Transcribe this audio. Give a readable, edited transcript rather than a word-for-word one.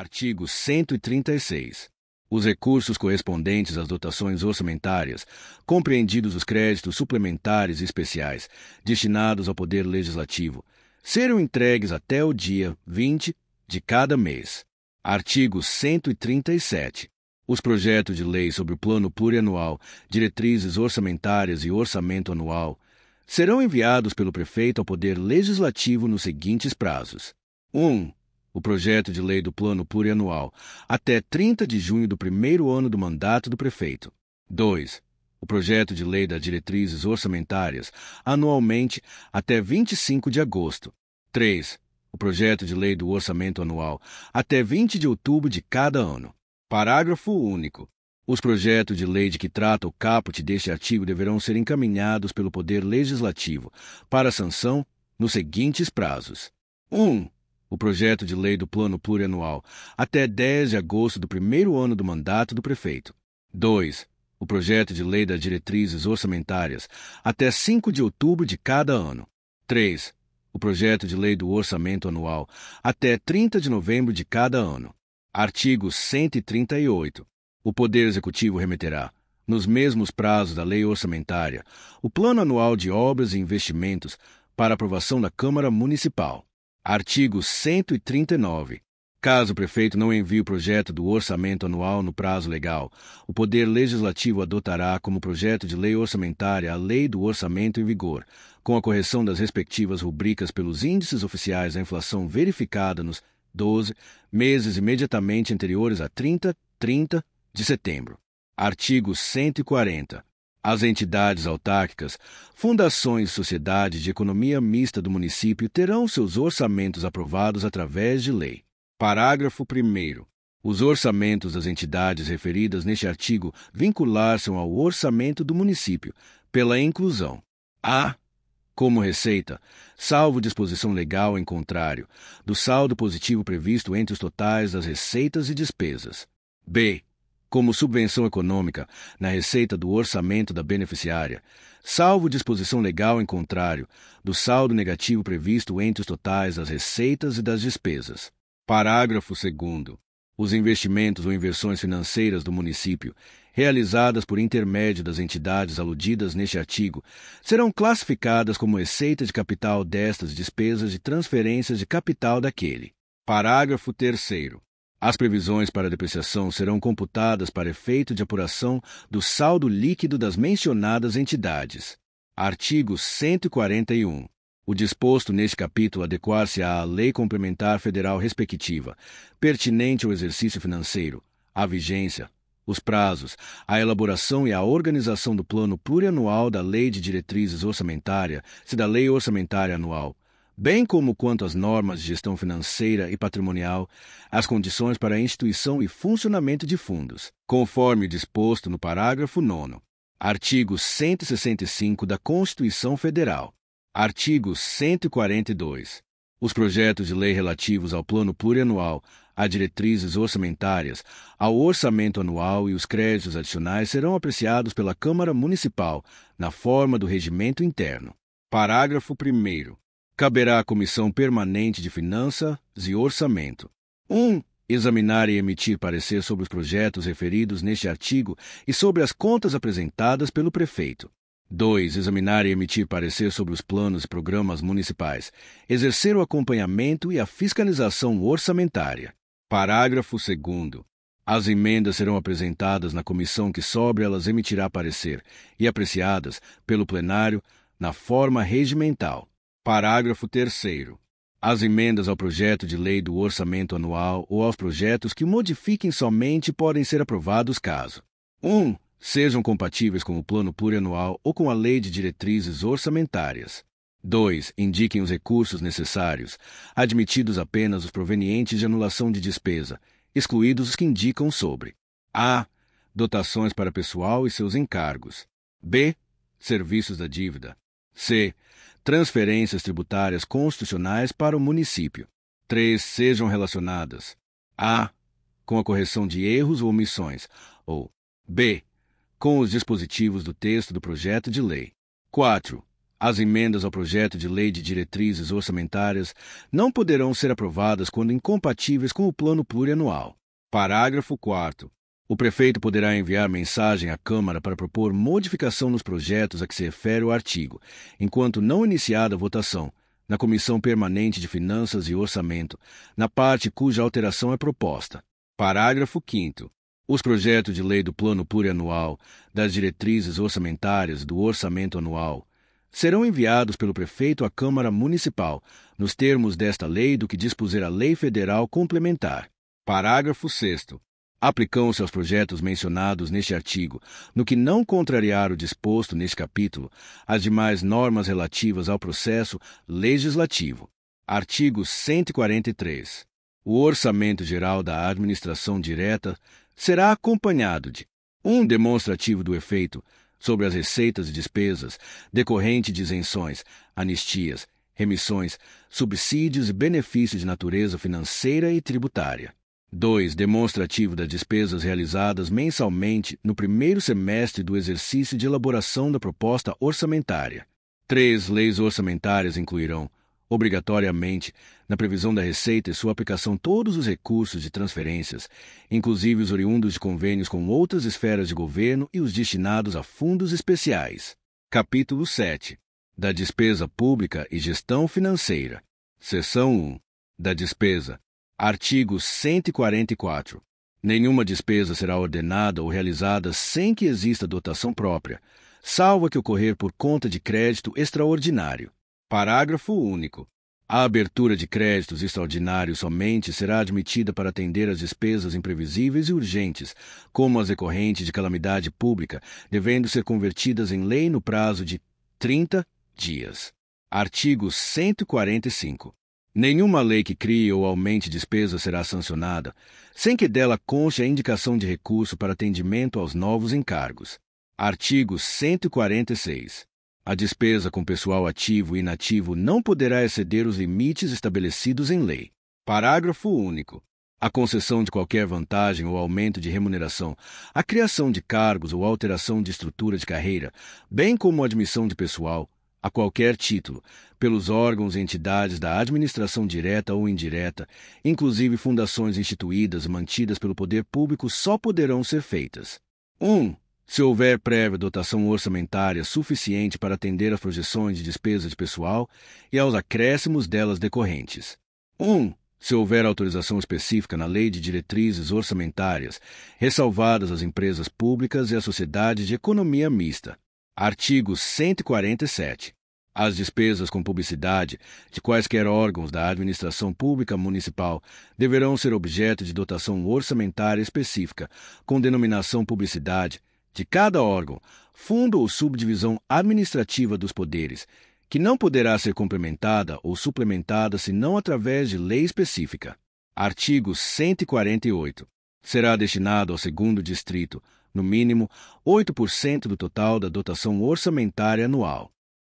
Artigo 136. Os recursos correspondentes às dotações orçamentárias, compreendidos os créditos suplementares e especiais destinados ao Poder Legislativo, serão entregues até o dia 20 de cada mês. Artigo 137. Os projetos de lei sobre o Plano Plurianual, diretrizes orçamentárias e orçamento anual serão enviados pelo prefeito ao Poder Legislativo nos seguintes prazos: 1. O projeto de lei do Plano Plurianual, até 30 de junho do primeiro ano do mandato do prefeito. 2. O projeto de lei das diretrizes orçamentárias, anualmente, até 25 de agosto. 3. O projeto de lei do orçamento anual, até 20 de outubro de cada ano. Parágrafo único. Os projetos de lei de que trata o caput deste artigo deverão ser encaminhados pelo Poder Legislativo para sanção nos seguintes prazos: 1. O projeto de lei do Plano Plurianual, até 10 de agosto do primeiro ano do mandato do prefeito. 2. O projeto de lei das diretrizes orçamentárias, até 5 de outubro de cada ano. 3. O projeto de lei do orçamento anual, até 30 de novembro de cada ano. Artigo 138. O Poder Executivo remeterá, nos mesmos prazos da lei orçamentária, o Plano Anual de Obras e Investimentos para aprovação da Câmara Municipal. Artigo 139. Caso o prefeito não envie o projeto do orçamento anual no prazo legal, o Poder Legislativo adotará como projeto de lei orçamentária a Lei do Orçamento em vigor, com a correção das respectivas rubricas pelos índices oficiais da inflação verificada nos 12 meses imediatamente anteriores a 30 de setembro. Artigo 140. As entidades autárquicas, fundações e sociedades de economia mista do município terão seus orçamentos aprovados através de lei. Parágrafo 1º. Os orçamentos das entidades referidas neste artigo vincular-se ao orçamento do município, pela inclusão: a. Como receita, salvo disposição legal em contrário, do saldo positivo previsto entre os totais das receitas e despesas. b. Como subvenção econômica na receita do orçamento da beneficiária, salvo disposição legal em contrário, do saldo negativo previsto entre os totais das receitas e das despesas. Parágrafo 2º. Os investimentos ou inversões financeiras do município, realizadas por intermédio das entidades aludidas neste artigo, serão classificadas como receita de capital destas despesas de transferências de capital daquele. Parágrafo 3º. As previsões para depreciação serão computadas para efeito de apuração do saldo líquido das mencionadas entidades. Artigo 141. O disposto neste capítulo adequar-se-á à lei complementar federal respectiva, pertinente ao exercício financeiro, à vigência, os prazos, a elaboração e a organização do plano plurianual da Lei de Diretrizes Orçamentária, se da Lei Orçamentária Anual, bem como quanto às normas de gestão financeira e patrimonial, as condições para a instituição e funcionamento de fundos, conforme disposto no parágrafo 9º. Artigo 165 da Constituição Federal. Artigo 142. Os projetos de lei relativos ao Plano Plurianual, a diretrizes orçamentárias, ao orçamento anual e os créditos adicionais serão apreciados pela Câmara Municipal, na forma do regimento interno. Parágrafo 1º. Caberá à Comissão Permanente de Finanças e Orçamento: 1. Examinar e emitir parecer sobre os projetos referidos neste artigo e sobre as contas apresentadas pelo prefeito. 2. Examinar e emitir parecer sobre os planos e programas municipais, exercer o acompanhamento e a fiscalização orçamentária. Parágrafo 2º. As emendas serão apresentadas na comissão que sobre elas emitirá parecer e apreciadas pelo plenário na forma regimental. Parágrafo 3º. As emendas ao projeto de lei do orçamento anual ou aos projetos que modifiquem somente podem ser aprovados caso: 1. Sejam compatíveis com o Plano Plurianual ou com a Lei de Diretrizes Orçamentárias. 2. Indiquem os recursos necessários, admitidos apenas os provenientes de anulação de despesa, excluídos os que indicam sobre: a. Dotações para pessoal e seus encargos. b. Serviços da dívida. c. Transferências tributárias constitucionais para o município. 3. Sejam relacionadas: a. Com a correção de erros ou omissões, ou b. Com os dispositivos do texto do projeto de lei. 4. As emendas ao projeto de lei de diretrizes orçamentárias não poderão ser aprovadas quando incompatíveis com o plano plurianual. Parágrafo 4º. O prefeito poderá enviar mensagem à Câmara para propor modificação nos projetos a que se refere o artigo, enquanto não iniciada a votação, na Comissão Permanente de Finanças e Orçamento, na parte cuja alteração é proposta. Parágrafo 5º. Os projetos de lei do Plano Plurianual, das diretrizes orçamentárias e do Orçamento Anual serão enviados pelo prefeito à Câmara Municipal, nos termos desta lei do que dispuser a Lei Federal Complementar. Parágrafo 6º. Aplicam-se aos projetos mencionados neste artigo, no que não contrariar o disposto neste capítulo, as demais normas relativas ao processo legislativo. Artigo 143. O Orçamento Geral da Administração Direta será acompanhado de demonstrativo do efeito sobre as receitas e despesas decorrente de isenções, anistias, remissões, subsídios e benefícios de natureza financeira e tributária. 2. Demonstrativo das despesas realizadas mensalmente no primeiro semestre do exercício de elaboração da proposta orçamentária. 3. Leis orçamentárias incluirão, obrigatoriamente, na previsão da receita e sua aplicação todos os recursos de transferências, inclusive os oriundos de convênios com outras esferas de governo e os destinados a fundos especiais. Capítulo 7. Da despesa pública e gestão financeira. Seção 1. Da despesa. Artigo 144. Nenhuma despesa será ordenada ou realizada sem que exista dotação própria, salvo a que ocorrer por conta de crédito extraordinário. Parágrafo único. A abertura de créditos extraordinários somente será admitida para atender às despesas imprevisíveis e urgentes, como as decorrentes de calamidade pública, devendo ser convertidas em lei no prazo de 30 dias. Artigo 145. Nenhuma lei que crie ou aumente despesa será sancionada, sem que dela conste a indicação de recurso para atendimento aos novos encargos. Artigo 146. A despesa com pessoal ativo e inativo não poderá exceder os limites estabelecidos em lei. Parágrafo único. A concessão de qualquer vantagem ou aumento de remuneração, a criação de cargos ou alteração de estrutura de carreira, bem como a admissão de pessoal, a qualquer título, pelos órgãos e entidades da administração direta ou indireta, inclusive fundações instituídas e mantidas pelo poder público, só poderão ser feitas. 1. Se houver prévia dotação orçamentária suficiente para atender às projeções de despesa de pessoal e aos acréscimos delas decorrentes. 1. Se houver autorização específica na Lei de Diretrizes Orçamentárias, ressalvadas as empresas públicas e a sociedade de economia mista. Artigo 147. As despesas com publicidade de quaisquer órgãos da administração pública municipal deverão ser objeto de dotação orçamentária específica, com denominação publicidade, de cada órgão, fundo ou subdivisão administrativa dos poderes, que não poderá ser complementada ou suplementada senão através de lei específica. Artigo 148. Será destinado ao segundo distrito, no mínimo, 8% do total da dotação orçamentária anual.